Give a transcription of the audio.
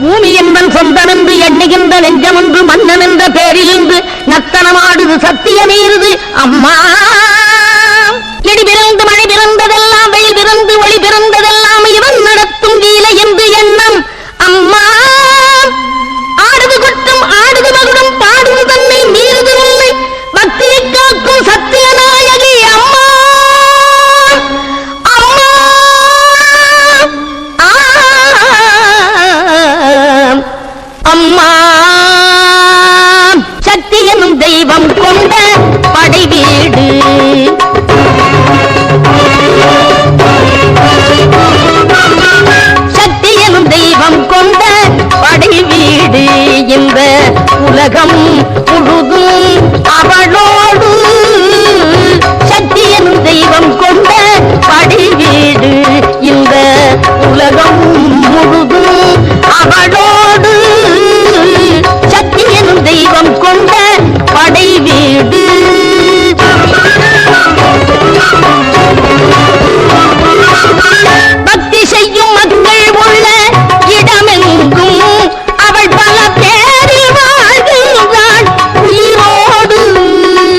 பூமி என்பன் சொந்தமென்று எண்ணுகின்ற நெஞ்சமென்று மன்னன் என்ற பேரிலிருந்து நத்தனமாடுது சத்தியமீறுது அம்மா. இடி பிறந்து மழை பிறந்ததெல்லாம் வெயில் பிறந்து ஒளி பிறந்ததெல்லாம் இவன் நடத்தும் லீலை என்று எண்ணம் அம்மா. ஆடுது கொட்டும் ஆடுது மகுடம் பாடுது தன்னை மீறுது இல்லை பக்தியை காக்கும் சத்தியநாயகி அம்மா. அம்மா சக்தி எனும் தெய்வம் கொண்ட